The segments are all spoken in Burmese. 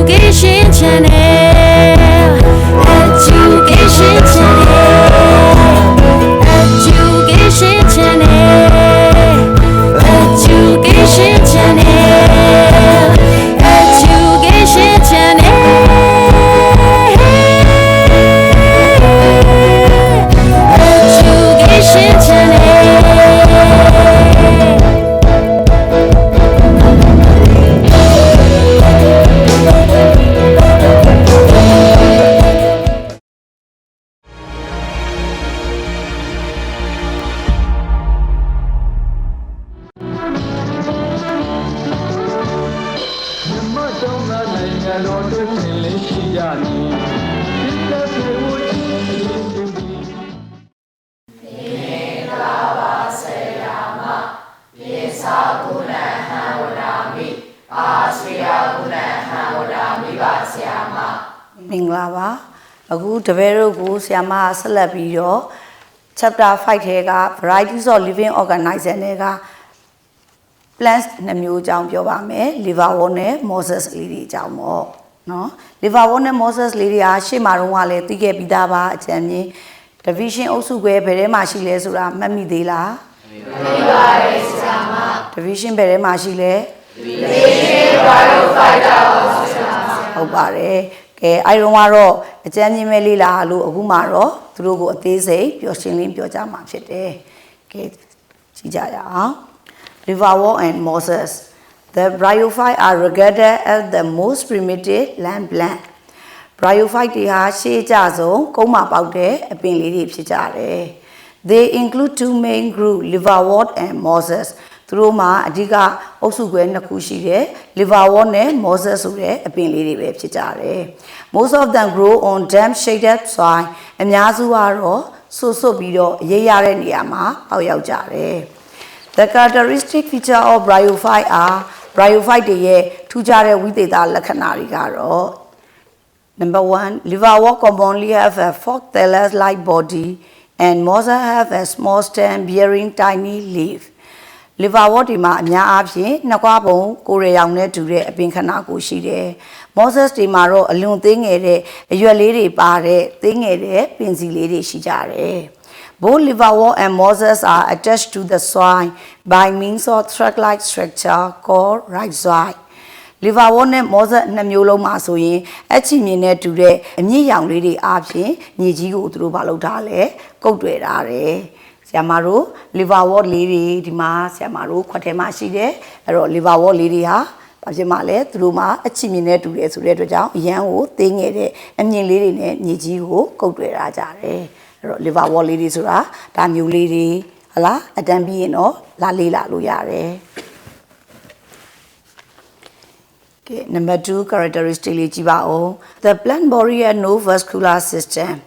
Education Channel. Education Channel. Education Channel. Education Channel. Education Minglava, a good Tavero goose, Yama Salabio, chapter 5 Hega, varieties of living organisms, plants Namu Jam Yobame, Livawone, Moses Lady Jamo. No, Livawone, Moses Lady Ashi Maruale, Tige Bidaba, Jenny, the vision also where Beremashi Sura, Mammy Dela, the vision Beremashile, Obare. I don't want a genuinely la lu gumaro through what they say, your shilling, your jama chete. Livao and Moses. The bryophyte are regarded as the most primitive land plant. Bryophyte ha she jazo, coma powder, a pin lady pichare. They include two main groups, Livawot and Moses. Through ma adiga also gwen nakushi Livawone, Moses ure, a pin lady pichare. Most of them grow on damp shaded soil and Yazuaro, so bido, yare niyama, aoyaujare. The characteristic feature of bryophyte are bryophyte ye, tujare with the lacanarigaro. Number 1, Livawot commonly have a fork-tailed like body and Moses have a small stem bearing tiny leaf. Livawot nya abye nakwabon koreyaune dure abinkana ko shide. Moses timaro alun thingere aywe leri pare thingere pinsi leri shi jare. Both Livawot and Moses are attached to the soil by means of thread-like structure called rhizome. Livawot and Moses namyolo ma so yin achi myin ne dure amyi yaung leri abye nyi ko thuru ba lou tha le kout twe ta de. Yamaru, Livawot lady, Dima, Yamaru, Quatema Shide, Livawot lady ha, Pajamale, Druma, a chimney to get to Redoja, Yango, thing it, and Yin lady, Niji, go to Rajare, Livawot lady Sura, Damu lady, Allah, a Dambino, La Lila Luyare. Number 2, characteristically Jibao, the plant body had no vascular system.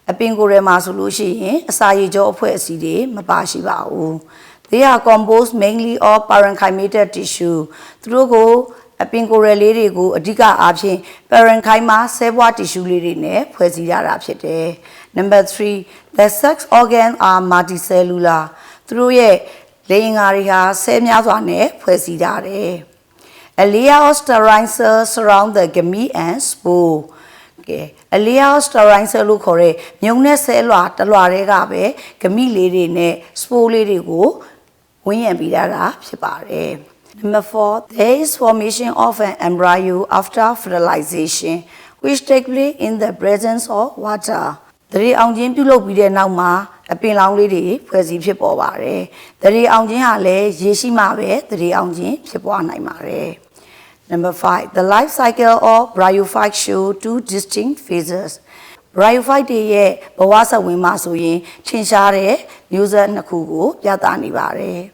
A pingore masolushi, a sayo poeside, mabashi bao. They are composed mainly of parenchymated tissue. Through go, a pingore lady go, a diga abshin, parenchyma, sewa tissue lady ne, poesida rapsete. Number 3, the sex organs are multicellular. Through ye, laying area, semiazwane, poesida. A layer of sterile cells surround the gamete and spore. A layer of sterile cell kore, myungne cell at the Loaregabe, Camille lady ne, spore lady go, wing and bidara, separe. Number 4, there is formation of an embryo after fertilization, which takes place in the presence of water. The re-aungin below bide nauma, a pin long lady, Prezi Pipore. The re-aungin hale, Yeshimabe, the re-aungin, Pipuanaimare. Number 5, the life cycle of bryophyte shows 2 distinct phases. Bryophyte ye, Bawasa Wimasuye, Chinshare, user Nakugo, Yatanibare.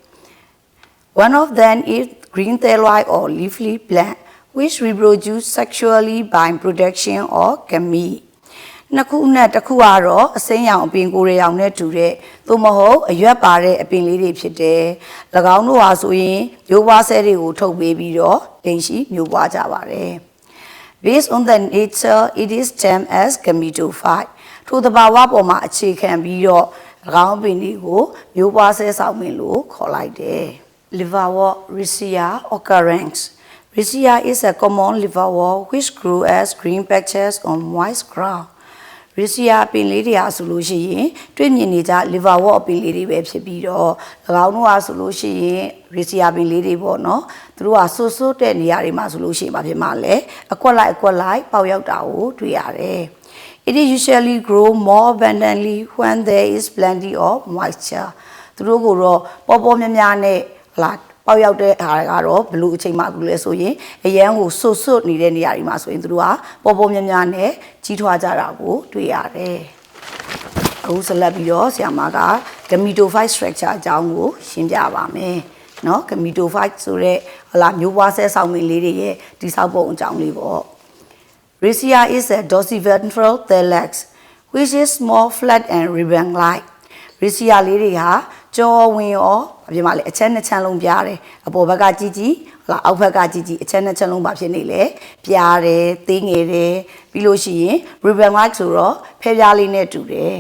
One of them is green thalloid or leafy plant, which reproduce sexually by production of gamete. Nakuna Takuaro, a sayang being Goreang neture, Tomoho, a yapare, a pin lady pite, Lagano Azui, Yoba said he would talk baby door, then she knew what avare. Based on the nature, it is termed as gametophyte. To the Bawapoma, she can be your round binigo, Yoba says, I'll be low, collide. Livawot, Riccia, occurrence. Riccia is a common liverwort which grew as green patches on moist ground. Riccia ပင်လေးတွေဟာဆိုလို့ရှိရင်တွေ့မြင်နေကြ liverwort ပင်လေးတွေပဲဖြစ်ပြီးတော့၎င်းတို့ဟာဆိုလို့ရှိရင် Riccia ပင်လေးတွေပေါ့နော်သူတို့ဟာဆွဆွတဲ့နေရာတွေမှာဆိုလို့ရှိရင်ဘာဖြစ်မှာလဲအကွက်လိုက်ပေါက်ရောက်တာကိုတွေ့ရတယ် It is usually grow more abundantly when there is plenty of moisture သူတို့ကတော့ပေါ်များနဲ့ဟလာပေါက်ရောက်တဲ့ဟာကတော့ဘလို့အချိန်မှသူလဲဆိုရင်အရန်ကိုဆွနေတဲ့နေရာတွေမှာဆိုရင်သူတို့ကပေါ်များနဲ့ကြီးထွားကြတာကိုတွေ့ရတယ်အခုဆက်လက်ပြီးတော့ဆရာမက gametophyte structure အကြောင်းကိုရှင်းပြပါမယ်เนาะ gametophyte ဆိုတဲ့ဟလာမျိုးပွားဆဲဆောင်မင်းလေးတွေရဲ့တိဆောက်ပုံအကြောင်းလေးပေါ့ Riccia is a dorsiventral thalax which is small flat and ribbon-like Riccia လေးတွေဟာကြောဝင်ရောအပြင်မှာလေအချက်နှစ်ချမ်းလုံးပြားတယ်အပေါ်ဘက်ကကြီးဟလာအောက်ဘက်ကကြီးအချက်နှစ်ချမ်းလုံးပါဖြစ်နေလေပြားတယ်သေးငယ်တယ်ပြီးလို့ရှိရင် ribbon-like ဆိုတော့ဖဲပြားလေးနဲ့တူတယ်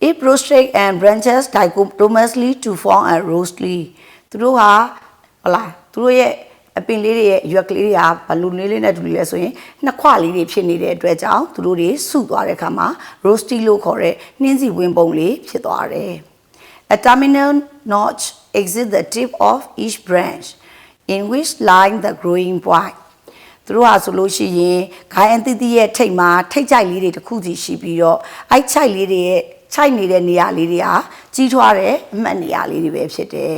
It prostrate and branches dichotomously to form a rosely သူတို့ဟာဟလာသူတို့ရဲ့အပင်လေးတွေရဲ့ရွက်ကလေးတွေကဘလူလေးနဲ့တူလဲဆိုရင်နှစ်ခွလေးတွေဖြစ်နေတဲ့အတွက်ကြောင့်သူတို့တွေစုသွားတဲ့အခါမှာ rosty လို့ခေါ်တဲ့နှင်းစီဝင်ပုံလေးဖြစ်သွားတယ် A terminal notch exits the tip of each branch in which lie the growing point သူတို့ဟာဆိုလို့ရှိရင်ခိုင်အသီးသီးရဲ့ထိတ်မှာထိတ်ကြိုက်လေးတွေတစ်ခုစီရှိပြီးတော့အဲ့ချိုက်လေးတွေရဲ့ချိုက်နေတဲ့နေရာလေးတွေဟာကြီးထွားတဲ့အမှတ်နေရာလေးတွေပဲဖြစ်တယ်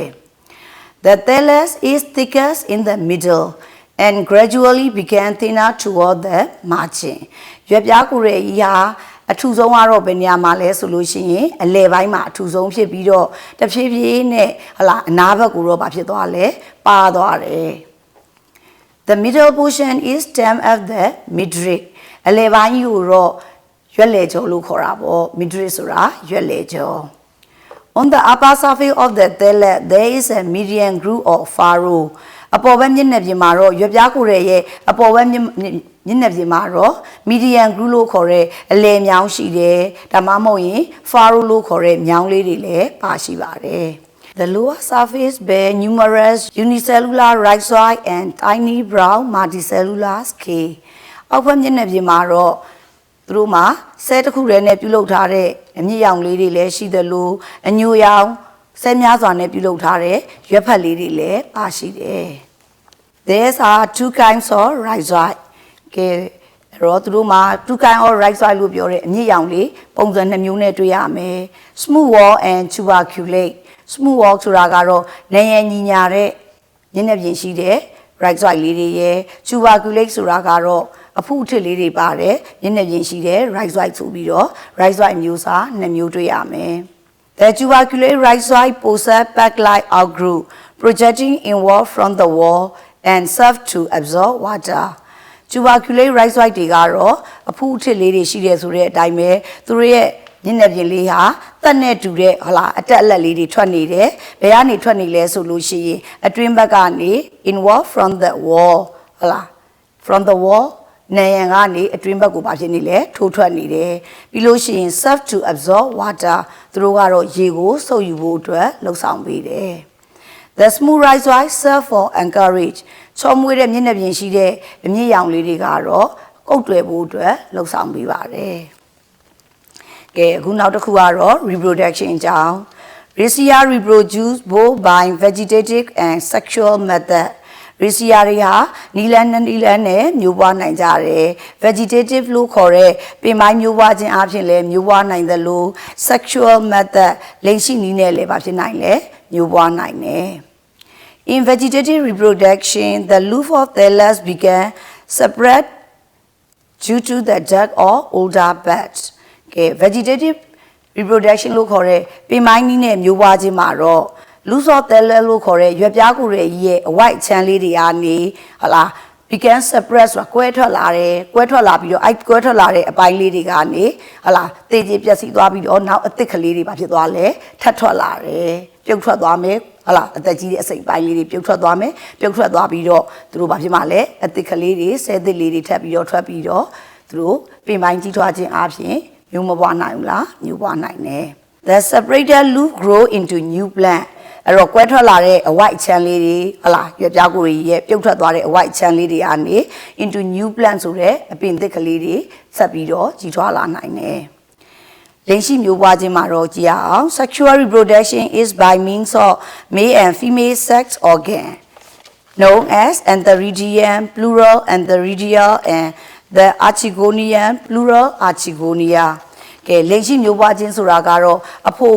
The thallus is thickest in the middle and gradually began thinner toward the margin ရွက်ပြားကိုယ်ရဲ့ဤဟာအထူဆုံးကတော့ဘယ်နေရာမှာလဲဆိုလို့ရှိရင်အလယ်ပိုင်းမှာအထူဆုံးဖြစ်ပြီးတော့တဖြည်းဖြည်းနဲ့ဟလာအနားဘက်ကိုတော့ဘာဖြစ်သွားလဲပါသွားတယ် The middle portion is termed as the midrib အလယ်ပိုင်းကိုတော့ရွက်လေကျော်လို့ခေါ်တာပေါ့ midrib ဆိုတာရွက်လေကျော် On the upper surface of the thallus there is a median groove or furrow အပေါ်ဘက်မျက်နှာပြင်မှာတော့ရွက်ပြားကိုယ်ရဲ့အပေါ်ဘက်မျက်နှာပြင်မှာတော့ median groove လို့ခေါ်တဲ့အလယ်မြောင်းရှိတယ်ဒါမှမဟုတ်ရင် furrow လို့ခေါ်တဲ့မြောင်းလေးတွေလည်းပါရှိပါတယ် The lower surface bear numerous unicellular rhizoid and tiny brown multicellular scale အောက်ဘက်မျက်နှာပြင်မှာတော့သူတို့မှာဆဲတစ်ခုတည်းနဲ့ပြုလုပ်ထားတဲ့အမြင့်ရောင်လေးတွေလည်းရှိသလိုအညိုရောင်ဆဲများစွာနဲ့ပြုလုပ်ထားတဲ့ရွက်ဖက်လေးတွေလည်းပါရှိတယ် There are two kinds of rhizoid ကဲတော့သူတို့မှာ two kind of rhizoid လို့ပြောတဲ့အမြင့်ရောင်လေးပုံစံနှစ်မျိုးနဲ့တွေ့ရမယ် Smooth wall and tuberculate Smooth wall ဆိုတာကတော့နရံညီညာတဲ့ညနေပြင်ရှိတဲ့ rhizoid လေးတွေရဲ့ tuberculate ဆိုတာကတော့အဖုအထစ်လေးတွေပါတယ်ညနေပြင်ရှိတဲ့ rhizoid ဆိုပြီးတော့ rhizoid မျိုးစားနှစ်မျိုးတွေ့ရမယ် The tuberculate rhizoid possess pack-like outgrowth projecting inward from the wall and serve to absorb water tuberculate rhizoid တွေကတော့အဖုအထစ်လေးတွေရှိတယ်ဆိုတဲ့အတိုင်းပဲသူတို့ရဲ့ညနေပြင်လေးဟာတက်နဲ့တူတဲ့ဟလာအတက်အလက်လေးတွေထွက်နေတယ်ဘယ်ကနေထွက်နေလဲဆိုလို့ရှိရင်အတွင်းဘက်ကနေ inward from the wall ဟလာ from the wall နေရန်ကနေအတွင်းဘက်ကိုပါဖြစ်နေလဲထိုးထွက်နေတယ်ပြီးလို့ရှိရင် serve to absorb water သူတို့ကတော့ရေကိုစုပ်ယူဖို့အတွက်လှုပ်ဆောင်ပေးတယ် The smooth rhizoid serve for anchorage ချောမွေးတဲ့မျက်နှာပြင်ရှိတဲ့အမြင့်ရောင်လေးတွေကတော့ကုတ်တွယ်ဖို့အတွက်လှုပ်ဆောင်ပေးပါတယ်ကဲအခုနောက်တစ်ခုကတော့ reproduction အကြောင်း Riccia reproduce both by vegetative and sexual method Riccia တွေဟာနီလန်းနဲ့မျိုးပွားနိုင်ကြတယ် vegetative လို့ခေါ်တဲ့ပင်ပိုင်းမျိုးပွားခြင်းအပြင်လည်းမျိုးပွားနိုင်တယ်လို့ sexual method လိင်ရှိနည်းနဲ့လည်းဖြစ်နိုင်လေမျိုးပွားနိုင်တယ် In vegetative reproduction the loop of thallus began separate due to the death of older birds ကဲ vegetative reproduction လို့ခေါ်တဲ့ပင်ပိုင်းနည်းနဲ့မျိုးပွားခြင်းမှာတော့ loop of thallus လို့ခေါ်တဲ့ရွက်ပြားကိုယ်ရဲ့အဝိုက်ချမ်းလေးတွေကနေဟလာ began separate ဆိုတာကွဲထွက်လာတယ်ကွဲထွက်လာပြီးတော့အဲ့ကွဲထွက်လာတဲ့အပိုင်းလေးတွေကနေဟလာတေးကြီးပြက်စီးသွားပြီးတော့နောက်အသစ်ကလေးတွေပါဖြစ်သွားလဲထပ်ထွက်လာတယ်ပြုတ်ထွက်သွားမယ်ဟလာအသက်ကြီးတဲ့အစိမ်ပိုင်းလေးတွေပြုတ်ထွက်သွားမယ်ပြုတ်ထွက်သွားပြီးတော့သူတို့ဘာဖြစ်မှာလဲအသစ်ကလေးတွေဆဲသစ်လေးတွေထပ်ပြီးတော့ထွက်ပြီးတော့သူတို့ပင်ပိုင်းကြီးထွားခြင်းအပြင်မျိုးမပွားနိုင်ဘူးလားမျိုးပွားနိုင်တယ် The separated loop grow into new plant အဲ့တော့ကွဲထွက်လာတဲ့အဝိုက်ချမ်းလေးတွေဟလာရွက်ပြားကိုတွေရဲ့ပြုတ်ထွက်သွားတဲ့အဝိုက်ချမ်းလေးတွေကနေ into new plant ဆိုတဲ့အပင်သစ်ကလေးတွေဆက်ပြီးတော့ကြီးထွားလာနိုင်တယ်။လိင်ရှိမျိုးပွားခြင်းမှာတော့ကြည့်ရအောင် sexual reproduction is by means of male and female sex organ known as antheridium plural antheridial and the archegonian plural archegonia ကဲလိင်ရှိမျိုးပွားခြင်းဆိုတာကတော့အဖို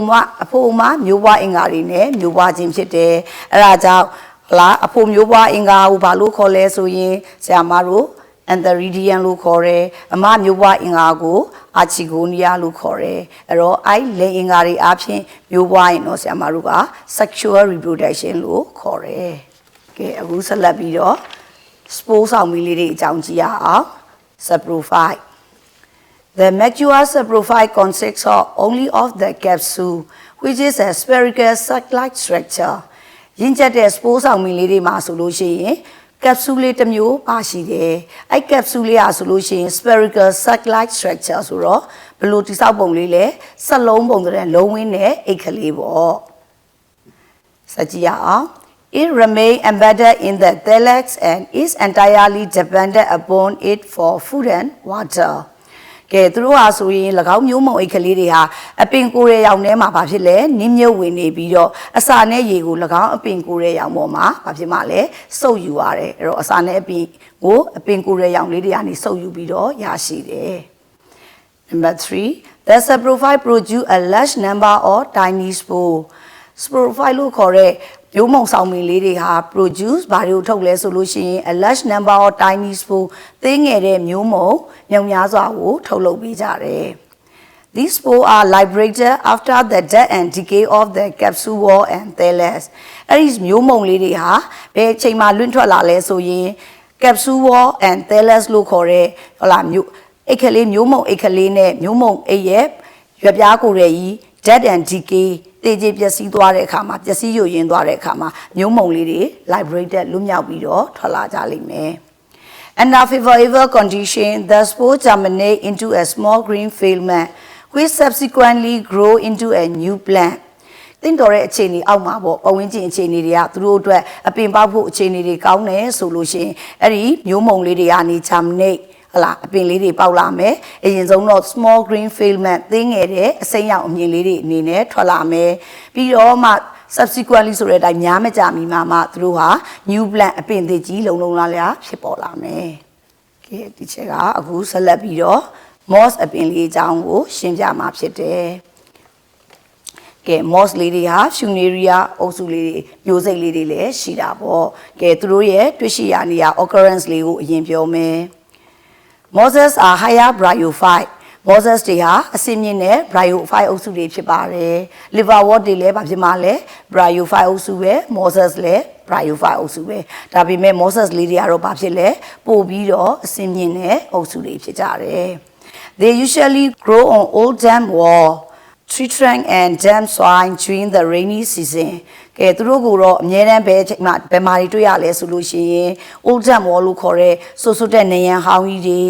မမျိုးပွားအင်္ဂါတွေနဲ့မျိုးပွားခြင်းဖြစ်တယ်အဲ့ဒါကြောင့်လားအဖိုမျိုးပွားအင်္ဂါကိုဘာလို့ခေါ်လဲဆိုရင်ဆရာမတို့ antheridium လို့ခေါ်တယ်အမမျိုးပွားအင်္ဂါကို archegonia လို့ခေါ်တယ်အဲ့တော့အဲ့လိင်အင်္ဂါတွေအပြင်မျိုးပွားရင်တော့ဆရာမတို့က sexual reproduction လို့ခေါ်တယ်ကဲအခုဆက်လက်ပြီးတော့ spore ဆောင်မီလေးတွေအကြောင်းကြည့်ရအောင် saprophyte The mature saprophyte consists only of the capsule, which is a spherical sac-like structure. ရင်းချက်တဲ့ spore ဆောင်မီလေးတွေမှာဆိုလို့ရှိရင် capsule လေးတစ်မျိုးပါရှိတယ်။အဲ့ capsule လေးอ่ะဆိုလို့ရှိရင် spherical sac-like structure ဆိုတော့ဘယ်လိုတိစောက်ပုံလေးလဲစက်လုံးပုံတဲ့လုံးဝင်းနဲ့အိတ်ကလေးပေါ့။စကြည့်ရအောင် It remains embedded in the thalamus and is entirely dependent upon it for food and water. ကဲသူတို့ဟာဆိုရင်၎င်းမျိုးမုံအိတ်ကလေးတွေဟာအပင်ကိုယ်ရဲ့ရောင်ထဲမှာဘာဖြစ်လဲနင်းမြုပ်ဝင်နေပြီးတော့အစာနဲ့ရေကို၎င်းအပင်ကိုယ်ရဲ့ရောင်ပေါ်မှာဘာဖြစ်မှလဲစုပ်ယူရတယ်အဲ့တော့အစာနဲ့အပင်ကိုအပင်ကိုယ်ရဲ့ရောင်လေးတွေကနေစုပ်ယူပြီးတော့ရရှိတယ် Number 3 the saprophyte produce a large number of tiny spore saprophyte လို့ခေါ်တဲ့မျိုးမုံဆောင်မီလေးတွေဟာ produce ဘာတွေကိုထုတ်လဲဆိုလို့ရှိရင် a large number of tiny spore သေးငယ်တဲ့မျိုးမုံမြောင်များစွာကိုထုတ်လုပ်ပေးကြတယ် These spores are liberated after the death and decay of the capsule wall and thallus အဲ့ဒီမျိုးမုံလေးတွေဟာဘယ်အချိန်မှလွင့်ထွက်လာလဲဆိုရင် capsule wall and thallus လို့ခေါ်တဲ့ဟုတ်လားမျိုးအိတ်ကလေးမျိုးမုံအိတ်ကလေးနဲ့မျိုးမုံအိတ်ရဲ့ရွက်ပြားကိုယ်ရဲ့ကြီး death and decay တေးကြီးပျက်စီးသွားတဲ့အခါမှာပျက်စီးယိုယွင်းသွားတဲ့အခါမှာမျိုးမုံလေးတွေ liberated လွတ်မြောက်ပြီးတော့ထွက်လာကြလိမ့်မယ် Under favorable condition the spore germinate into a small green filament which subsequently grow into a new plant တင်တော်တဲ့အခြေအနေအောက်မှာပေါ့ပဝင်းကျင်အခြေအနေတွေကသူတို့အတွက်အပင်ပေါက်ဖို့အခြေအနေတွေကောင်းတယ်ဆိုလို့ရှိရင်အဲ့ဒီမျိုးမုံလေးတွေကနေ germinate ဟလာအပင်လေးတွေပေါက်လာမယ်အရင်ဆုံးတော့ small green filament သင်းငယ်တဲ့အစိမ်းရောင်အမြင်လေးတွေအနေနဲ့ထွက်လာမယ်ပြီးတော့မှ subsequently ဆိုတဲ့အတိုင်းများမကြမီမှသူတို့ဟာ new plant အပင်သစ်ကြီးလုံလားဖြစ်ပေါ်လာမယ်ကဲဒီချက်ကအခုဆက်လက်ပြီးတော့ moss အပင်လေးအကြောင်းကိုရှင်းပြမှာဖြစ်တယ်ကဲ moss လေးတွေဟာ funaria အုပ်စုလေးတွေမျိုးစိတ်လေးတွေလည်းရှိတာပေါ့ကဲသူတို့ရဲ့တွေ့ရှိရနေရ occurrence လေးကိုအရင်ပြောမယ် Mosses are higher bryophyte Mosses တွေဟာအစင်းမြင့်တဲ့ bryophyte အုပ်စုတွေဖြစ်ပါတယ် liverwort တွေလည်းဘာဖြစ်မှလဲ bryophyte အုပ်စုပဲ Mosses လည်း bryophyte အုပ်စုပဲဒါပေမဲ့ Mosses လေးတွေကတော့ဘာဖြစ်လဲပို့ပြီးတော့အစင်းမြင့်တဲ့အုပ်စုတွေဖြစ်ကြတယ် They usually grow on old dam wall tree trunk and dam soil during the rainy season ကဲသူတို့ကတော့အများတန်းပဲအချိန်မှာဘယ်မှာတွေတွေ့ရလဲဆိုလို့ရှိရင် old dam wall လို့ခေါ်တဲ့ဆွတ်တဲ့နေရန်ဟောင်းကြီးတွေ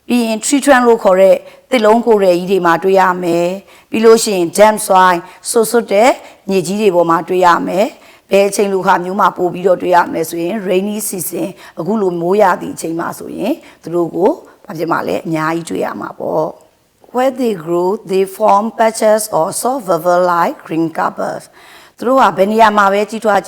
ပြီးရင် tree trunk လို့ခေါ်တဲ့တစ်လုံးကိုယ်ရဲ့ကြီးတွေမှာတွေ့ရမယ်ပြီးလို့ရှိရင် dam soil ဆွတ်တဲ့မြေကြီးတွေပေါ်မှာတွေ့ရမယ်ဘယ်အချိန်လူခါမျိုးမှာပို့ပြီးတော့တွေ့ရမယ်ဆိုရင် rainy season အခုလိုမိုးရသည့်အချိန်မှာဆိုရင်သူတို့ကိုဘာဖြစ်မှလဲအများကြီးတွေ့ရမှာပေါ့ Where they grow, they form patches or soft velvet-like green covers. သူတို့ကဘယ်နေရာမှာပဲကြီးထွား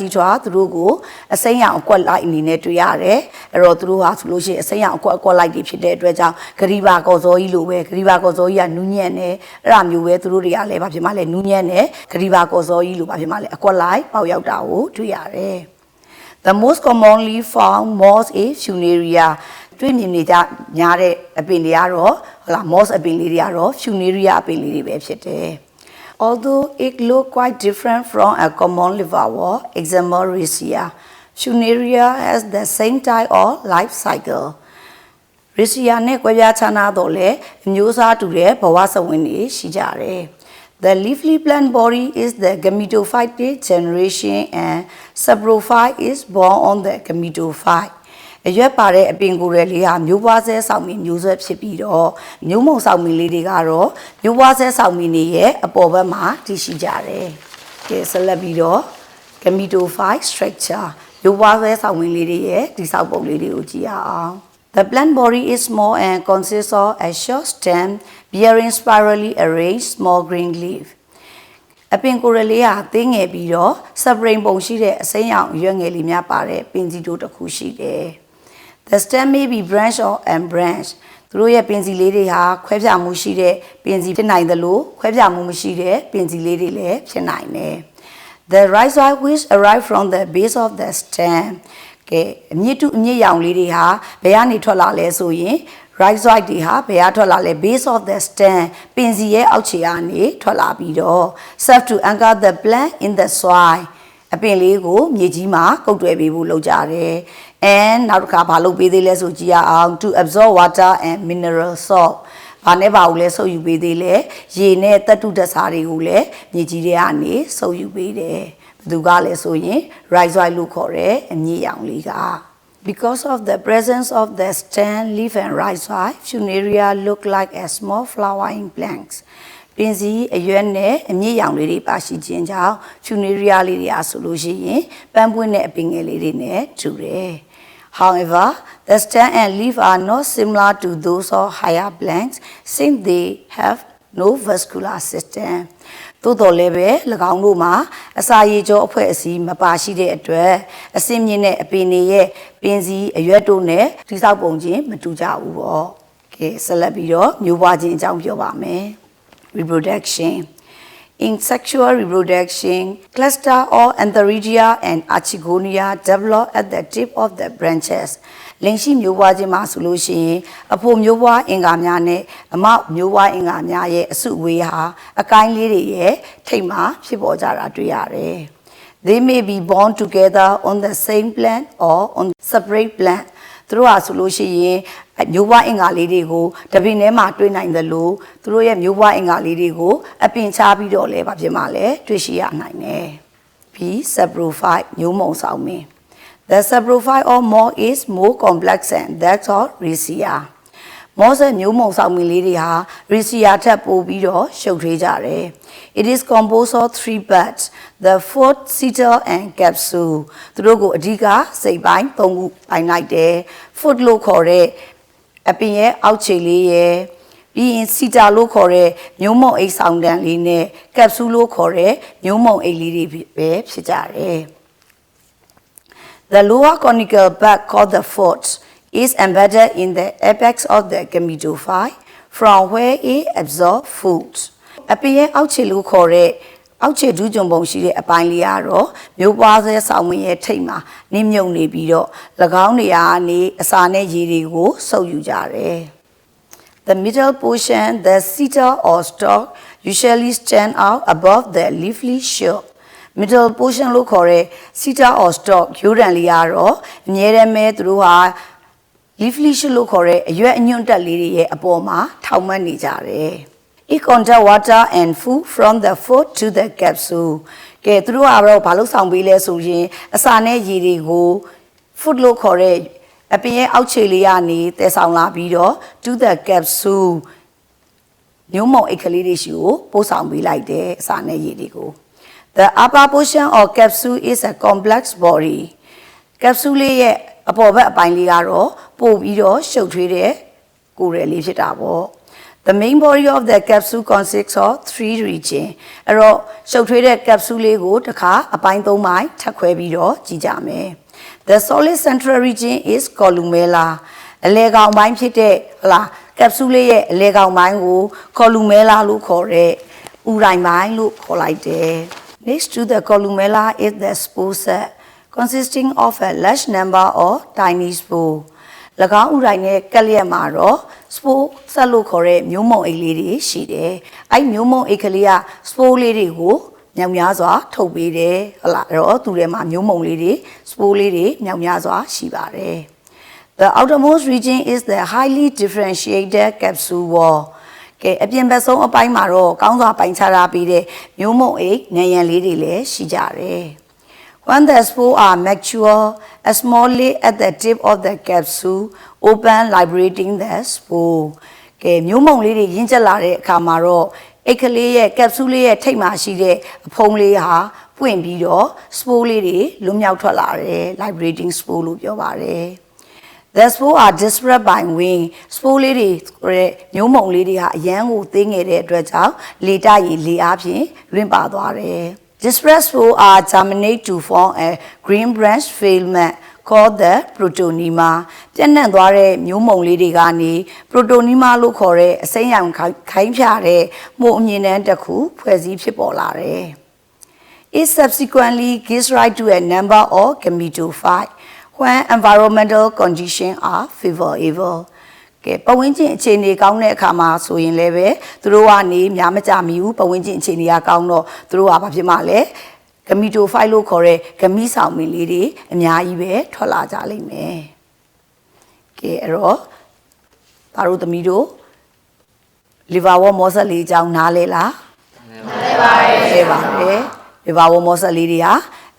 သူတို့ကိုအစိမ်းရောင်အကွက်လိုက်အနေနဲ့တွေ့ရတယ်။အဲ့တော့သူတို့ဟာဆိုလို့ရှိရင်အစိမ်းရောင်အကွက်လိုက်တွေဖြစ်တဲ့အတွက်ကြောင့်ဂရီဘာကော်စောကြီးလိုပဲဂရီဘာကော်စောကြီးကနူးညံ့နေအဲ့ဒါမျိုးပဲသူတို့တွေကလည်းဘာဖြစ်မှလဲနူးညံ့နေဂရီဘာကော်စောကြီးလိုဘာဖြစ်မှလဲအကွက်လိုက်ပေါက်ရောက်တာကိုတွေ့ရတယ်။ The most commonly found moss is Funaria တွေ့မြင်နေကြများတဲ့အပင်တွေကတော့ဟလာ moss အပင်လေးတွေကတော့ Funaria အပင်လေးတွေပဲဖြစ်တယ်။ Although it look quite different from a common liverwort, example Riccia, Funaria has the same type of life cycle. Riccia နဲ့ကွဲပြားခြားနားတော့လေအမျိုးအစားတူတဲ့ဘဝစဝင်တွေရှိကြတယ်။ The leafy plant body is the gametophytic generation and saprophyte is born on the gametophyte. အရွက်ပါတဲ့အပင်ကိုယ်ရဲ့လေးဟာမျိုးပွားဆဲဆောင်မီမျိုးဆက်ဖြစ်ပြီးတော့မျိုးမုံဆောင်မီလေးတွေကတော့မျိုးပွားဆဲဆောင်မီနေရဲ့အပေါ်ဘက်မှာတည်ရှိကြတယ်။ကဲဆက်လက်ပြီးတော့ gametophyte structure ရိုးပွားဆွဲဆောင်ဝင်လေးတွေရဲ့တိဆောက်ပုံလေးတွေကိုကြည့်ရအောင် The plant body is small and consists of a short stem bearing spirally arranged small green leaf အပင်ကိုယ်ရလေးဟာသေးငယ်ပြီးတော့ separate ပုံရှိတဲ့အစိမ်းရောင်ရွက်ငယ်လေးများပါတဲ့ပင်စီတိုးတစ်ခုရှိတယ် The stem may be branch or unbranched သူတို့ရဲ့ပင်စီလေးတွေဟာခွဲပြားမှုရှိတဲ့ပင်စီဖြစ်နိုင်တယ်လို့ခွဲပြားမှုမရှိတဲ့ပင်စီလေးတွေလည်းဖြစ်နိုင်တယ် The rhizome which arrive from the base of the stem ကဲအမြင့်တူအမြင့်ရောင်လေးတွေဟာဘယ်ကနေထွက်လာလဲဆိုရင် rhizome တွေဟာဘယ်ကထွက်လာလဲ base of the stem ပင်စီရဲ့အောက်ခြေကနေထွက်လာပြီးတော့ serve to anchor the plant in the soil အပင်လေးကိုမြေကြီးမှာကုတ်တွဲပေးဖို့လုပ်ကြတယ် and နောက်တစ်ခါဘာလုပ်ပေးသေးလဲဆိုကြည့်ရအောင် to absorb water and mineral salt ဘာနဲ့ပါဘူးလဲဆုပ်ယူပေးသေးလဲရေနဲ့သတ္တုဓာတ်စားတွေကိုလည်းမြေကြီးတွေကနေဆုပ်ယူပေးတယ်ဘယ်သူကလဲဆိုရင် rhizome လို့ခေါ်တဲ့အမြင့်ရောင်လေးက Because of the presence of the stem, leaf and rhizome, Funaria look like a small flowering plants. ပင်စီအရွက်နဲ့အမြင့်ရောင်လေးတွေပါရှိခြင်းကြောင့် Funaria လေးတွေအားဆိုလို့ရှိရင်ပန်းပွင့်တဲ့အပင်ငယ်လေးတွေနဲ့တူတယ် However, the stem and leaf are not similar to those of higher plants since they have no vascular system. သို့တော်လည်းပဲ၎င်းတို့မှာအစာရည်ကြောအဖွဲ့အစည်းမပါရှိတဲ့အတွက်အစင်းမြင့်တဲ့အပင်တွေရဲ့ပင်စီအရွက်တို့နဲ့တိဆောက်ပုံချင်းမတူကြဘူးပေါ့။ကဲဆက်လက်ပြီးတော့မျိုးပွားခြင်းအကြောင်းပြောပါမယ်။ Reproduction In sexual reproduction, cluster or antheridia and archegonia develop at the tip of the branches. လင်ရှိမျိုးပွားခြင်းမှာဆိုလို့ရှိရင်အဖို့မျိုးပွားအင်္ဂါများနဲ့အမောက်မျိုးပွားအင်္ဂါများရဲ့အစုအဝေးဟာအကိုင်းလေးတွေရဲ့ထိပ်မှာဖြစ်ပေါ်ကြတာတွေ့ရတယ်။ They may be born together on the same plant or on separate plant. သူတို့ဟာဆိုလို့ရှိရင်မျိုးပွားအင်္ဂါလေးတွေကိုတပင်ထဲမှာတွေ့နိုင်တယ်လို့သူတို့ရဲ့မျိုးပွားအင်္ဂါလေးတွေကိုအပင်ချပြီးတော့လဲဘာဖြစ်မှာလဲတွေ့ရှိရနိုင်တယ်။ B. Saprophyte မျိုးမုံဆောင်မင်း The saprophyte or moth is more complex than that of ricea. မောဆက်မျိုးမုံဆောင်မင်းလေးတွေဟာ ricea ထက်ပိုပြီးတော့ရှုပ်ထွေးကြတယ် It is composed of 3 parts, the foot, setal and capsule. သူတို့ကိုအဓိကစိတ်ပိုင်း၃ခုပိုင်းလိုက်တယ် foot လို့ခေါ်တဲ့အပင်ရဲ့အောက်ခြေလေးရဲ့ပြီးရင် setal လို့ခေါ်တဲ့မျိုးမုံအိတ်ဆောင်တန်လေးနဲ့ capsule လို့ခေါ်တဲ့မျိုးမုံအိတ်လေးတွေပဲဖြစ်ကြတယ် The lower conical bag called the foot is embedded in the apex of the gametophyte from where it absorbs food. အပင်ရဲ့အောက်ခြေလို့ခေါ်တဲ့အောက်ခြေဒူးကြုံပုံရှိတဲ့အပိုင်းလေးကတော့မျိုးပွားဆဲဆောင်မင်းရဲ့ထိပ်မှာနင်းမြုပ်နေပြီးတော့၎င်းတွေကနေအစာနဲ့ရေတွေကိုစုပ်ယူကြတယ် The middle portion, the setal or stalk, usually stand out above the leafy shoot. Middle portion လို့ခေါ်တဲ့ setal or stalk ရိုးတံလေးကတော့အမြဲတမ်းပဲသူတို့ဟာ leafy shoot လို့ခေါ်တဲ့အရွက်အညွန့်တက်လေးတွေရဲ့အပေါ်မှာထောင်မှတ်နေကြတယ် It contains water and food from the foot to the capsule. ကဲသူတို့ကတော့ဘာလို့ဆောင်ပေးလဲဆိုရင်အစာနဲ့ရေတွေကို food လို့ခေါ်တဲ့အပင်ရဲ့အောက်ခြေလေးကနေတည်ဆောင်လာပြီးတော့ to the capsule မျိုးမုံအိတ်ကလေးတွေရှိကိုပို့ဆောင်ပေးလိုက်တယ်အစာနဲ့ရေတွေကို The upper portion of capsule is a complex body. capsule လေးရဲ့အပေါ်ဘက်အပိုင်းလေးကတော့ပို့ပြီးတော့ရှုပ်ထွေးတဲ့ကိုယ်ရယ်လေးဖြစ်တာပေါ့ The main body of the capsule consists of 3 regions. အဲ့တော့ရှုပ်ထွေးတဲ့ capsule လေးကိုတစ်ခါအပိုင်း၃ပိုင်းထပ်ခွဲပြီးတော့ကြည့်ကြမယ် The solid central region is columella. အလဲကောင်ပိုင်းဖြစ်တဲ့ဟလာ capsule လေးရဲ့အလဲကောင်ပိုင်းကို columella လို့ခေါ်တဲ့ဥရိုင်ပိုင်းလို့ခေါ်လိုက်တယ် Next to the columella is the spore set, consisting of a large number of tiny spores. ၎င်းဥရိုင်နဲ့ကက်လျက်မှာတော့ spore ဆက်လို့ခေါ်တဲ့မျိုးမုံအိတ်လေးတွေရှိတယ်။အဲ့မျိုးမုံအိတ်ကလေးက spore လေးတွေကိုမြောက်များစွာထုတ်ပေးတယ်။ဟုတ်လားအဲ့တော့သူထဲမှာမျိုးမုံလေးတွေ spore လေးတွေမြောက်များစွာရှိပါတယ်။ The outermost region is the highly differentiated capsule wall. ကဲအပြင်ဘက်ဆုံးအပိုင်းမှာတော့ကောင်းစွာပိုင်းခြားထားပြီးတဲ့မျိုးမုံအိတ်နံရံလေးတွေလည်းရှိကြတယ်။ When the spores are mature, a small lid at the tip of the capsule open liberating the spore. ကဲမျိုးမုံလေးတွေရင်းကျက်လာတဲ့အခါမှာတော့အိတ်ကလေးရဲ့ capsule လေးရဲ့ထိပ်မှာရှိတဲ့အဖုံးလေးဟာပ ပွင့်ပြီးတော့ spore လေးတွေလွတ်မြောက်ထွက်လာတယ် liberating spore လို့ပြောပါတယ် The spore are disparate by wing spore လေးတွေမျိုးမုံလေးတွေဟာအရန်ကိုသေးငယ်တဲ့အတွက်ကြောင့်လေတိုက်ရင်လေအားဖြင့်လွင့်ပါသွားတယ် Disparate spore are germinate to form a green branch filament called the protonema ပြန့်နှံ့သွားတဲ့မျိုးမုံလေးတွေကနေ protonema လို့ခေါ်တဲ့အစိမ်းရောင်ခိုင်းဖြာတဲ့မို့အမြင်တန်းတစ်ခုဖွဲ့စည်းဖြစ်ပေါ်လာတယ် It subsequently gives rise to a number of gametophytes when environmental conditions are favorable ကဲပဝင်းကျင်အခြေအနေကောင်းတဲ့အခါမှာဆိုရင်လည်းပဲသူတို့ကနေများမကြမီဘူးပဝင်းကျင်အခြေအနေကကောင်းတော့သူတို့ကဘာဖြစ်မှလဲဂမီတိုဖိုက်လို့ခေါ်တဲ့ဂမီဆောင်မင်းလေးတွေအများကြီးပဲထွက်လာကြလိမ့်မယ်ကဲအဲ့တော့ဒါတို့သမီးတို့လီဗာဝေါမောဆက်လေးအကြောင်းနားလဲလားနားလဲပါတယ်ပါတယ်လီဗာဝေါမောဆက်လေးတွေဟာ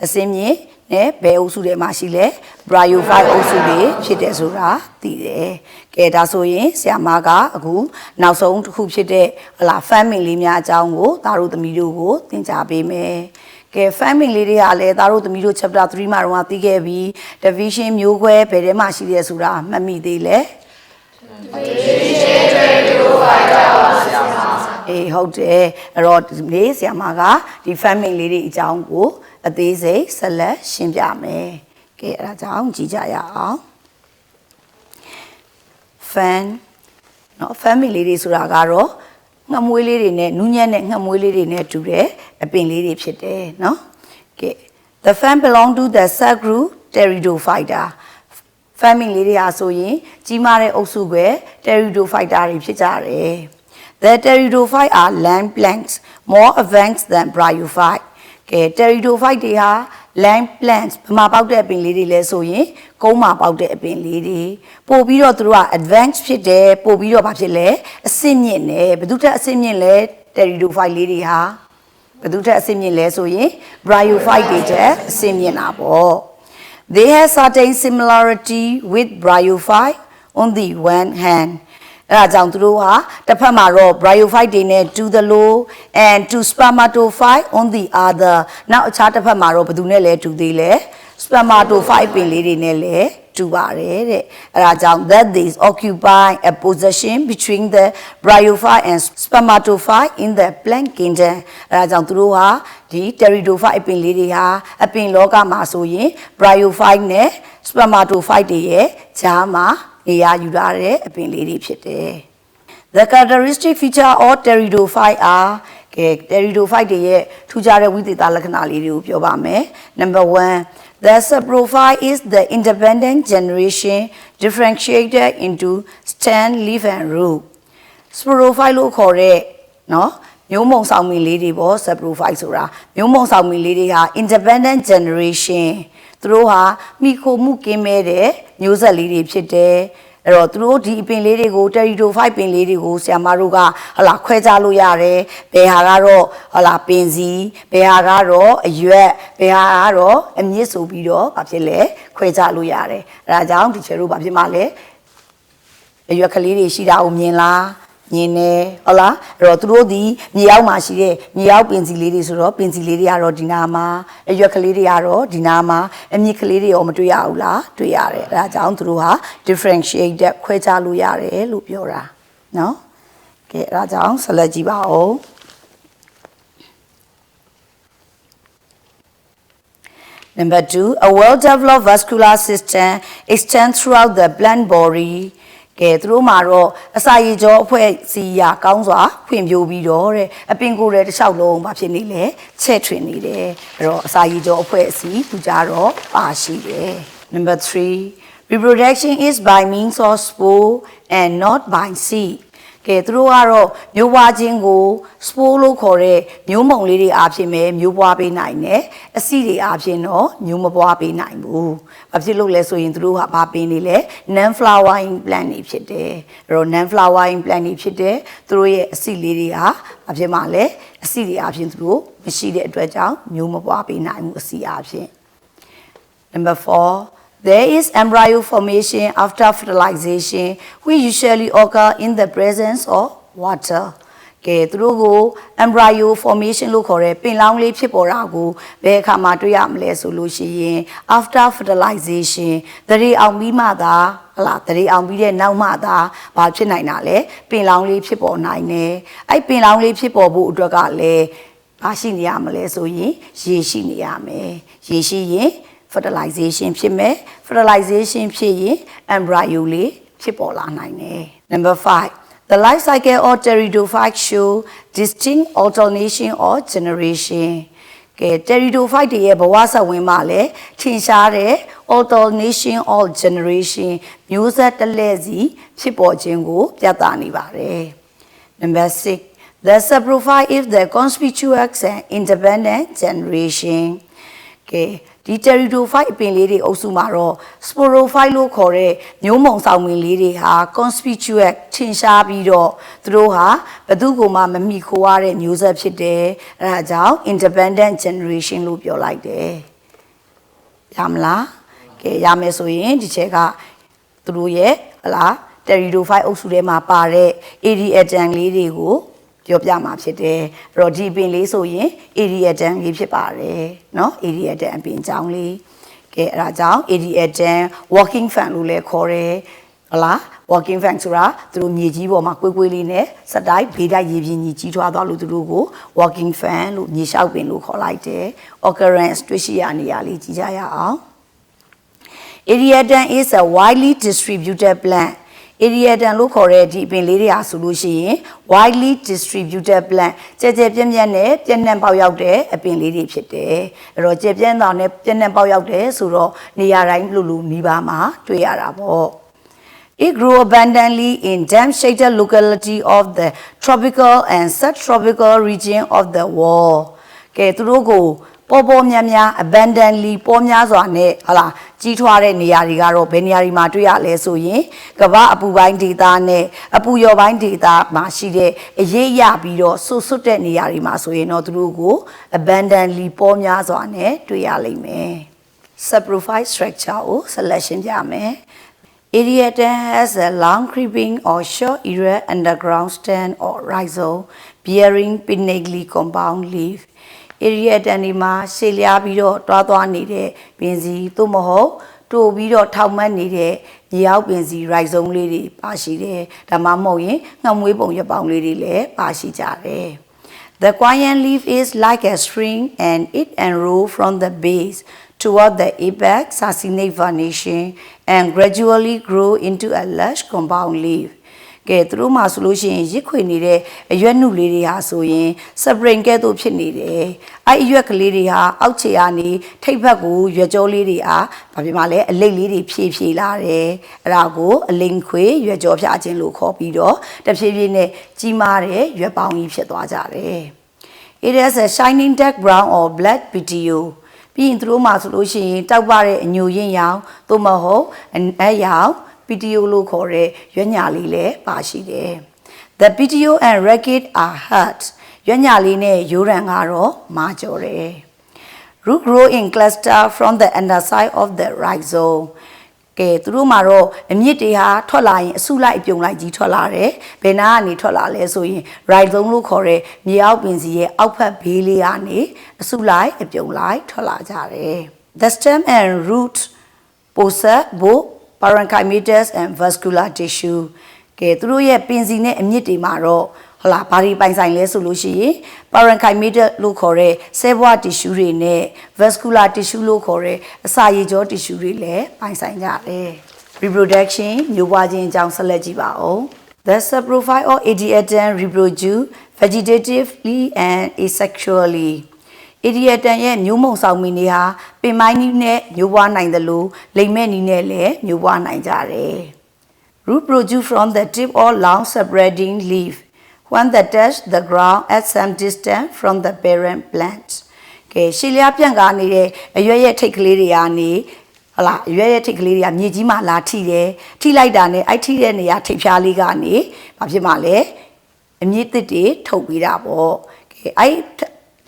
အစင်းမြင့်နဲ့ဘယ်အုပ်စုထဲမှာရှိလဲ bryophyte အုပ်စုတွေဖြစ်တယ်ဆိုတာသိတယ်။ကဲဒါဆိုရင်ဆရာမကအခုနောက်ဆုံးတစ်ခုဖြစ်တဲ့ဟလာ family လေးများအကြောင်းကိုသားတို့သမီးတို့ကိုသင်ကြားပေးမယ်။ကဲ family လေးတွေကလည်းသားတို့သမီးတို့ chapter 3မှာတော့သိခဲ့ပြီး division မျိုးခွဲဘယ်ထဲမှာရှိတယ်ဆိုတာမှတ်မိသေးလဲ။ division 22 fighter အေးဟုတ်တယ်အဲ့တော့ဒီနေ့ဆရာမကဒီ family လေးတွေအကြောင်းကိုအသေးစိတ်ဆက်လက်ရှင်းပြမယ်။ကဲအဲ့ဒါကြောင့်ကြည့်ကြရအောင်။ fan เนาะ family တွေဆိုတာကတော့ငှက်မွေးလေးတွေနဲ့နူးညံ့တဲ့ငှက်မွေးလေးတွေနဲ့တူတဲ့အပင်လေးတွေဖြစ်တယ်เนาะ။ကဲ the fan belong to the subgroup Pteridophyta family တွေဟာဆိုရင်ကြီးမားတဲ့အုပ်စုပဲ Pteridophyta တွေဖြစ်ကြတယ်။ The Pteridophytes are land plants more advanced than bryophytes ကဲ Pteridophytes တွေဟာ land plants ဘမှာပေါက်တဲ့အပင်လေးတွေလဲဆိုရင်ကုန်းမှာပေါက်တဲ့အပင်လေးတွေပို့ပြီးတော့သူတို့က advanced ဖြစ်တယ်ပို့ပြီးတော့ဘာဖြစ်လဲအဆင့်မြင့်တယ်ဘယ်သူတက်အဆင့်မြင့်လဲ Pteridophytes လေးတွေဟာဘယ်သူတက်အဆင့်မြင့်လဲဆိုရင် bryophytes တွေတက်အဆင့်မြင့်တာပေါ့ They have certain similarity with bryophytes on the one hand အဲ့ဒါကြောင့်သူတို့ဟာတစ်ဖက်မှာတော့ bryophyte တွေနဲ့တူသလို and to spermatophyte on the other နောက်အခြားတစ်ဖက်မှာတော့ဘယ်သူနဲ့လဲတူသေးလဲ spermatophyte ပင်လေးတွေနဲ့လဲတူပါတယ်တဲ့အဲ့ဒါကြောင့် that they occupy a position between the bryophyte and spermatophyte in the plant kingdom အဲ့ဒါကြောင့်သူတို့ဟာဒီ pteridophyte အပင်လေးတွေဟာအပင်လောကမှာဆိုရင် bryophyte နဲ့ spermatophyte တွေရဲ့ဂျားမှာနေရာယူထားတဲ့အပင်လေးတွေဖြစ်တယ် The characteristic feature of pteridophyte are ကဲ pteridophyte တွေရဲ့ထူးခြားတဲ့ဝိသေသလက္ခဏာလေးတွေကိုပြောပါမယ် Number 1 The saprophyte is the independent generation differentiated into stem, leaf and root Saprophyte လို့ခေါ်တဲ့เนาะမျိုးမုံဆောင်မီလေးတွေပေါ့ saprophyte ဆိုတာမျိုးမုံဆောင်မီလေးတွေဟာ independent generation သူတို့ဟာမိခိုမှုကင်းမဲ့တဲ့မျိုးဆက်လေးတွေဖြစ်တယ်အဲ့တော့သူတို့ဒီအပင်လေးတွေကို pteridophyte ပင်လေးတွေကိုဆရာမတို့ကဟလာခွဲခြားလို့ရတယ်ဘယ်ဟာကတော့ဟလာပင်စီဘယ်ဟာကတော့အရွက်ဘယ်ဟာကတော့အမြစ်ဆိုပြီးတော့ဘာဖြစ်လဲခွဲခြားလို့ရတယ်အဲ့ဒါကြောင့်ဒီချေတို့ဘာဖြစ်မှလဲအရွက်ကလေးတွေရှိတာကိုမြင်လားမြင်နေဟုတ်လားအဲ့တော့သူတို့ဒီမြေအောက်မှာရှိတဲ့မြေအောက်ပင်စီလေးတွေဆိုတော့ပင်စီလေးတွေကတော့ဒီနာမှာအရွက်ကလေးတွေကတော့ဒီနာမှာအမြစ်ကလေးတွေရောမတွေ့ရဘူးလားတွေ့ရတယ်အဲ့ဒါကြောင့်သူတို့ဟာ differentiated ခွဲခြားလို့ရတယ်လို့ပြောတာเนาะကဲအဲ့ဒါကြောင့်ဆက်လက်ကြည့်ပါဦး Number 2 a well-developed vascular system extends throughout the plant bodyကဲသူတို့မှာတော့အစာရည်ကြောအဖွဲ့စီရာကောင်းစွာဖွံ့ဖြိုးပြီးတော့တဲ့အပင်ကိုယ်ရဲ့တစ်လျှောက်လုံးဘာဖြစ်နေလဲချဲ့ထွင်နေတယ်အဲ့တော့အစာရည်ကြောအဖွဲ့အစည်းသူကြတော့ပါရှိတယ် Number 3 reproduction is by means of spore and not by seed ကဲသူတို့ကတော့မျိုးပွားခြင်းကို spore လို့ခေါ်တဲ့မျိုးမုံလေးတွေအားဖြင့်ပဲမျိုးပွားပေးနိုင်တယ်အစီတွေအားဖြင့်တော့မျိုးမပွားပေးနိုင်ဘူးဘာဖြစ်လို့လဲဆိုရင်သူတို့ဟာဘာပင်နေလဲ non flowering plant တွေဖြစ်တယ်အဲ့တော့ non flowering plant တွေဖြစ်တယ်သူတို့ရဲ့အစီလေးတွေဟာဘာဖြစ်မှလဲအစီတွေအားဖြင့်သူတို့မရှိတဲ့အတွက်ကြောင့်မျိုးမပွားပေးနိုင်ဘူးအစီအားဖြင့် Number 4 There is embryo formation after fertilization, which usually occur in the presence of water. ကဲသူတို့ကို embryo formation လို့ခေါ်တဲ့ပင်လောင်းလေးဖြစ်ပေါ်တာကိုဘယ်အခါမှတွေ့ရမလဲဆိုလို့ရှိရင် after fertilization တရေအောင်ပြီးမှသာဟလာတရေအောင်ပြီးတဲ့နောက်မှသာဘာဖြစ်နိုင်တာလဲပင်လောင်းလေးဖြစ်ပေါ်နိုင်တယ်အဲ့ပင်လောင်းလေးဖြစ်ပေါ်ဖို့အတွက်ကလည်းဘာရှိနေရမလဲဆိုရင်ရေရှိနေရမယ်ရေရှိရင် fertilization ဖြစ်မယ် fertilization ဖြစ်ရင် embryo လေးဖြစ်ပေါ်လာနိုင်တယ် number 5 The life cycle of pteridophyte show distinct alternation or generation ကဲ pteridophyte တွေရဲ့ဘဝဆက်ဝင်မှာလည်းထင်ရှားတဲ့ alternation or generation မျိုးဆက်တစ်လက်စီဖြစ်ပေါ်ခြင်းကိုပြသနေပါတယ် Number 6 The saprophyte is the conspicuous and independent generation ကဲဒီ pteridophyte အပင်လေးတွေအုပ်စုမှာတော့ sporophyte လို့ခေါ်တဲ့မျိုးမုံဆောင်ပင်လေးတွေဟာ conspicuous ထင်ရှားပြီးတော့သူတို့ဟာဘယ်သူ့ကိုမှမမိခိုးရတဲ့မျိုးဆက်ဖြစ်တယ်အဲဒါကြောင့် independent generation လို့ပြောလိုက်တယ်ရမလားကဲရမယ်ဆိုရင်ဒီချက်ကသူတို့ရဲ့ဟလား pteridophyte အုပ်စုထဲမှာပါတဲ့ Ariadne လေးတွေကိုပြောပြမှာဖြစ်တယ်အဲ့တော့ဒီပင်လေးဆိုရင် Ariadne လေးဖြစ်ပါတယ်เนาะ Ariadne အပင်ကြောင်းလေးကဲအဲ့ဒါကြောင့် Ariadne walking fan လို့လည်းခေါ်တယ်ဟလား walking fan ဆိုတာသူတို့မြေကြီးပေါ်မှာကွေးကွေးလေးနဲ့စက်တိုင်းဘေးတိုက်ရေပြင်ကြီးကြီးထွားသွားလို့သူတို့ကို walking fan လို့မြေလျှောက်ပင်လို့ခေါ်လိုက်တယ် occurrence တွေ့ရှိရနေရလေးကြည့်ကြရအောင် Ariadne is a widely distributed plant Ariadne လို့ခေါ်တဲ့ဒီအပင်လေးတွေဟာဆိုလို့ရှိရင် widely distributed plant ကျယ်ကျယ်ပြန့်ပြန့်နဲ့ပြန့်နှံ့ပေါက်ရောက်တဲ့အပင်လေးတွေဖြစ်တယ်အဲ့တော့ကျယ်ပြန့်တာနဲ့ပြန့်နှံ့ပေါက်ရောက်တယ်ဆိုတော့နေရာတိုင်းလူနီးပါးမှာတွေ့ရတာပေါ့ It grew abundantly in damp shaded locality of the tropical and subtropical region of the world ကဲသူတို့ကိုပေါ်များများ abundantly ပေါ်များစွာနဲ့ဟလာကြီးထွားတဲ့နေရာတွေကတော့ဘယ်နေရာတွေမှာတွေ့ရလဲဆိုရင်ကမ္ဘာအပူပိုင်းဒေသနဲ့အပူလျော်ပိုင်းဒေသမှာရှိတဲ့အရေးရပြီးတော့ဆွတ်တဲ့နေရာတွေမှာဆိုရင်တော့သူတို့ကို abundantly ပေါ်များစွာနဲ့တွေ့ရလိမ့်မယ် saprophyte structure ကို selection ပြမယ် Ariadne has a long creeping or short erect underground stem or rhizome bearing pinnately compound leaf Ariadne မှာရှေ့လျားပြီးတော့တွားသွားနေတဲ့ပင်စီသို့မဟုတ်တိုးပြီးတော့ထောက်မှတ်နေတဲ့မြေအောက်ပင်စီ rhizome လေးတွေပါရှိတယ်ဒါမှမဟုတ်ရင်ငှက်မွေးပုံရပောင်လေးတွေလည်းပါရှိကြတယ် The quiet leaf is like a string and it unrolls from the base toward the apex succinate vernation and gradually grow into a large compound leafကဲသူတို့မှဆိုလို့ရှိရင်ရစ်ခွေနေတဲ့အရွက်နုလေးတွေဟာဆိုရင် spring ကဲ့သို့ဖြစ်နေတယ်အဲ့အရွက်ကလေးတွေဟာအောက်ခြေကနေထိပ်ဘက်ကိုရွက်ကြောလေးတွေဟာဘာဖြစ်မှလဲအလိတ်လေးတွေဖြည့်ဖြည့်လာတယ်အဲ့ဒါကိုအလိန်ခွေရွက်ကြောဖြာခြင်းလို့ခေါ်ပြီးတော့တဖြည်းဖြည်းနဲ့ကြီးမားတဲ့ရွက်ပေါင်းကြီးဖြစ်သွားကြတယ် It has a shining dark brown or black petiole ပြီးရင်သူတို့မှဆိုလို့ရှိရင်တောက်ပတဲ့အညိုရင်းရောင်သို့မဟုတ်အရောင်petiole လို့ခေါ်တဲ့ရွက်ညာလေးလည်းပါရှိတယ် The petiole and racquet are hard ရွက်ညာလေးနဲ့ရိုးရံကတော့မာကျော်တယ် Root grow in cluster from the underside of the rhizome ကဲသူတို့မှာတော့အမြစ်တွေဟာထွက်လာရင်အစုလိုက်အပြုံလိုက်ကြီးထွက်လာတယ်ဘယ်နာကနေထွက်လာလဲဆိုရင် rhizome လို့ခေါ်တဲ့မြေအောက်ပင်စီရဲ့အောက်ဖက်ဘေးလေးကနေအစုလိုက်အပြုံလိုက်ထွက်လာကြတယ် The stem and root possess both parenchymatous and vascular tissue ကဲသူတို့ရဲ့ပင်စီနဲ့အမြစ်တွေမှာတော့ဟလာဘာတွေပိုင်ဆိုင်လဲဆိုလို့ရှိရင် parenchymatous လို့ခေါ်တဲ့ဆဲဘွား tissue တွေနဲ့ vascular tissue လို့ခေါ်တဲ့အစာရည်ကြော tissue တွေလည်းပိုင်ဆိုင်ကြတယ် reproduction မျိုးပွားခြင်းအကြောင်းဆက်လက်ကြည့်ပါဦး The saprophyte or Ariadne reproduce vegetatively and asexually Ariadne ရဲ့မျိုးမုံဆောင်မီတွေဟာပင်မိုင်းနည်းနဲ့မျိုးပွားနိုင်တယ်လို့လိမ်မဲ့နည်းနဲ့လည်းမျိုးပွားနိုင်ကြတယ် Root produce from the tip or long spreading leaf when they touch the ground at some distance from the parent plant ကဲရှေ့လျားပြန့်ကားနေတဲ့အရွက်ရဲ့ထိတ်ကလေးတွေကနေဟလာအရွက်ရဲ့ထိတ်ကလေးတွေကမြေကြီးမှာလာထိတယ်ထိလိုက်တာနဲ့အဲ့ထိတဲ့နေရာထိတ်ဖြားလေးကနေဘာဖြစ်မှလဲအမြင့်သစ်တွေထုတ်ပြီးတာပေါ့ကဲအဲ့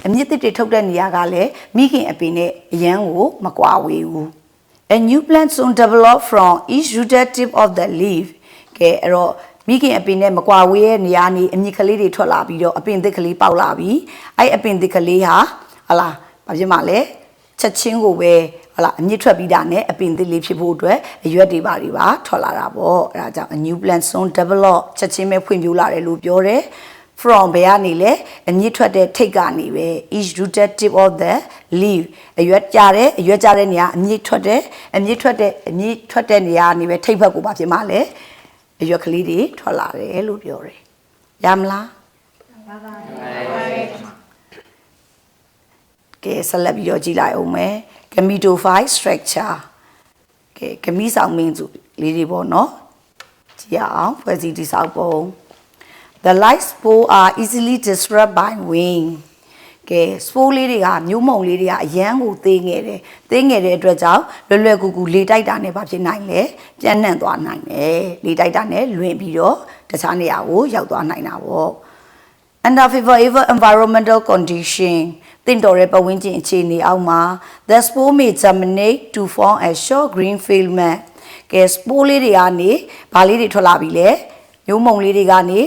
အမြင့်သစ်တွေထုတ်တဲ့နေရာကလည်းမိခင်အပင်နဲ့အရန်ကိုမကွာဝေးဘူး A new plant soon develop from each rooted tip of the leaf ကဲအဲ့တော့ မိခင်အပင်နဲ့မကွာဝေးရဲ့နေရာနေအမြင့်ကလေးတွေထွက်လာပြီးတော့အပင်သစ်ကလေးပေါက်လာပြီးအဲ့အပင်သစ်ကလေးဟာဟလာဘာဖြစ်မှလဲချက်ချင်းကိုပဲဟလာအမြင့်ထွက်ပြီးတာနဲ့အပင်သစ်လေးဖြစ်ဖို့အတွက်အရွက်တွေပါထွက်လာတာပေါ့အဲ့ဒါကြောင့် a new plant soon develop ချက်ချင်းပဲဖွံ့ဖြိုးလာတယ်လို့ပြောတယ် from ဘယ်ကနေလဲအမြင့်ထွက်တဲ့ထိတ်ကနေပဲ each rooted tip of the leaf အရွက်ကြတဲ့နေရာအမြင့်ထွက်တဲ့နေရာကနေပဲထိတ်ဘက်ကိုပါဖြစ်မှလဲအရွက်ကလေးတွေထွက်လာတယ်လို့ပြောတယ်ရမလားကဲဆက်လက်ပြီးတော့ကြည့်လိုက်အောင်မယ် gametophyte structure ကဲဂမိဆောင်မင်းစုလေးတွေပေါ့နော်ကြည့်ရအောင်ဖွဲ့စည်းတည်ဆောက်ပုံ the light spore are easily disrupted by wind ကဲ spore လေးတွေကမျိုးမုံလေးတွေကအရန်ကိုသေးငယ်တဲ့အတွက်ကြောင့်လွယ်ကူကူလေတိုက်တာနဲ့ဘာဖြစ်နိုင်လဲပြန့်နှံ့သွားနိုင်တယ်လေတိုက်တာနဲ့လွင်ပြီးတော့တခြားနေရာကိုရောက်သွားနိုင်တာပေါ့ under favorable environmental condition တင်တော်တဲ့ပတ်ဝန်းကျင်အခြေအနေအောက်မှာ the spore may germinate to form a short green filament ကဲ spore လေးတွေကနေဘာလေးတွေထွက်လာပြီလဲမျိုးမုံလေးတွေကနေ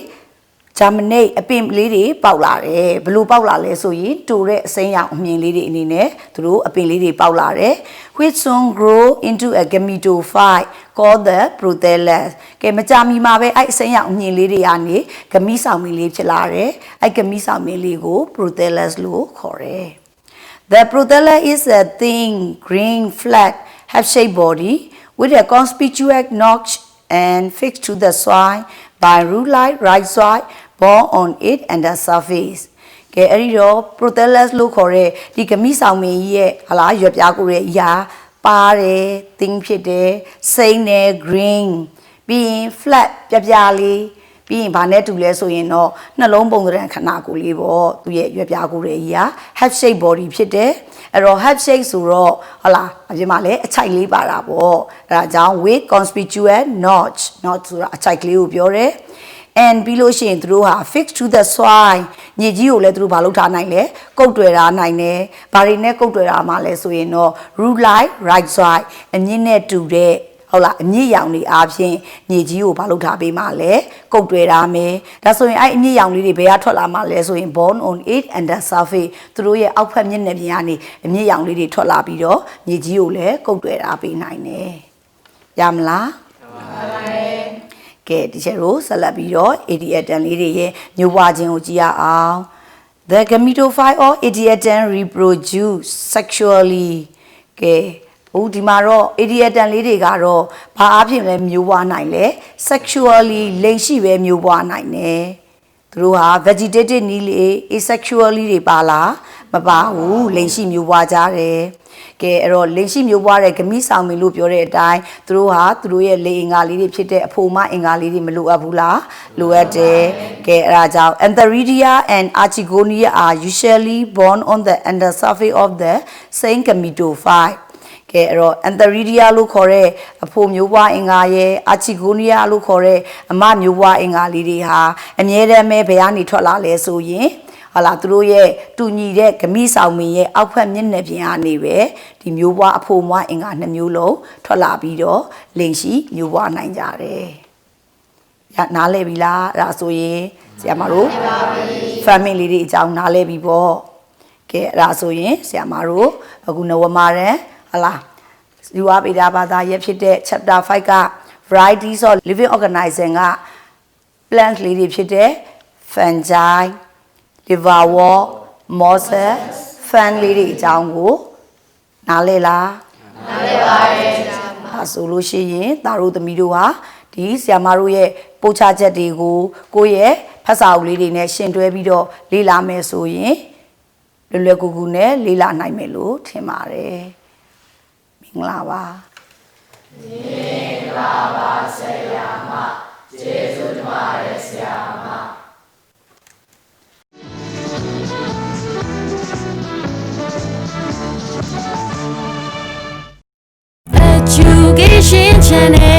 germinate အပင်လေးတွေပေါက်လာတယ်ဘလို့ပေါက်လာလဲဆိုရင်တူတဲ့အစိမ်းရောင်အမြင်လေးတွေအနေနဲ့သူတို့အပင်လေးတွေပေါက်လာတယ် which soon grow into a gametophyte called the prothallus ကဲမကြမီမှာပဲအဲ့အစိမ်းရောင်အမြင်လေးတွေကနေဂမိဆောင်မင်းလေးဖြစ်လာတယ်အဲ့ဂမိဆောင်မင်းလေးကို prothallus လို့ခေါ်တယ် the prothallus is a thin green flat heart-shaped body with a conspicuous notch and fixed to the soil by root-like rhizoid borne on it and the surface ကဲအဲ့ဒီတော့ prothallus လို့ခေါ်တဲ့ဒီဂမိဆောင်မင်းကြီးရဲ့ဟလာရွက်ပြားကိုရဲ့အရာပါတယ် thin ဖြစ်တယ်စိမ်းတယ် green ပြီးရင် flat ပြလေးပြီးရင်ဗာနဲ့တူလဲဆိုရင်တော့နှလုံးပုံသဏ္ဍာန်ခန္ဓာကိုယ်လေးပေါ့သူရဲ့ရွက်ပြားကိုယ်ရဲ့အရာ heart shape body ဖြစ်တယ်အဲ့တော့ heart shape ဆိုတော့ဟလာအပြင်မှာလဲအချိုက်လေးပါတာပေါ့အဲ့ဒါကြောင့် with conspicuous notch ဆိုတာအချိုက်ကလေးကိုပြောတယ် and ပြီးလို့ရှိရင်သူတို့ဟာ fixed to the soil မြေကြီးကိုလည်းသူတို့ဘာလုပ်ထားနိုင်လဲကုတ်တွယ်ထားနိုင်တယ်ဘာတွေနဲ့ကုတ်တွယ်ထားမှလဲဆိုရင်တော့ root like right side အမြင့်နဲ့တူတဲ့ဟုတ်လားအမြင့်ရောင်တွေအားဖြင့်မြေကြီးကိုဘာလုပ်ထားပေးမှလဲကုတ်တွယ်ထားမယ်ဒါဆိုရင်အဲ့အမြင့်ရောင်လေးတွေဘယ်ကထွက်လာမှလဲဆိုရင် born on it and the surface သူတို့ရဲ့အောက်ဖက်မျက်နှာပြင်ကနေအမြင့်ရောင်လေးတွေထွက်လာပြီးတော့မြေကြီးကိုလည်းကုတ်တွယ်ထားပေးနိုင်တယ်ရမလားကဲဒီချက်ကိုဆက်လက်ပြီးတော့ ADATN လေးတွေရဲ့မျိုးပွားခြင်းကိုကြည့်ရအောင် the gametophyte or ADATN reproduce sexually ကဲဒီမှာတော့ ADATN လေးတွေကတော့ဘာအဖြစ်လဲမျိုးပွားနိုင်လဲ sexually လိင်ရှိပဲမျိုးပွားနိုင်တယ်သူတို့ဟာ vegetative နည်းလေး asexually တွေပါလားမပါဘူးလိင်ရှိမျိုးပွားကြတယ်ကဲအဲ့တော့လိင်ရှိမျိုးပွားတဲ့ဂမိဆောင်မင်းလို့ပြောတဲ့အတိုင်းသူတို့ဟာသူတို့ရဲ့လေအင်္ဂါလေးတွေဖြစ်တဲ့အဖိုမအင်္ဂါလေးတွေမလိုအပ်ဘူးလားလိုအပ်တယ်ကဲအဲ့ဒါကြောင့် Antheridia and Archegonia are usually born on the undersurface of the same gametophyte ကဲအဲ့တော့ Antheridia လို့ခေါ်တဲ့အဖိုမျိုးပွားအင်္ဂါရဲ့ Archegonia လို့ခေါ်တဲ့အမမျိုးပွားအင်္ဂါလေးတွေဟာအမြဲတမ်းပဲဘယ်ကနေထွက်လာလဲဆိုရင်ဟလာသူတို့ရဲ့တူညီတဲ့ဂမိဆောင်မင်းရဲ့အောက်ဖက်မျက်နှာပြင်ကနေပဲဒီမျိုးပွားအဖိုမွားအင်္ဂါ2မျိုးလုံးထွက်လာပြီးတော့လိင်ရှိမျိုးပွားနိုင်ကြတယ်။နားလဲပြီလားအဲ့ဒါဆိုရင်ဆရာမတို့ family တွေအကြောင်းနားလဲပြီပေါ့။ကဲအဲ့ဒါဆိုရင်ဆရာမတို့အခုနဝမာရန်ဟလာယူအပိဒါဘာသာရဲ့ဖြစ်တဲ့ chapter 5က varieties of living organism က plant လေးတွေဖြစ်တဲ့ fungi liverwort mosses fan လေးတွေအကြောင်းကိုနားလဲလားနားလဲပါတယ်ဒါဆိုလို့ရှိရင်သားတို့သမီးတို့ဟာဒီဆရာမတို့ရဲ့ပို့ချချက်တွေကိုကိုယ့်ရဲ့ဖတ်စာအုပ်လေးတွေနဲ့ရှင်းတွဲပြီးတော့လေ့လာမယ်ဆိုရင်လွယ်ကူကူနဲ့လေ့လာနိုင်မယ်လို့ထင်ပါတယ်မင်္ဂလာပါမင်္ဂလာပါဆရာမကျေးဇူးတင်ပါတယ်ဆရာမEducation Channel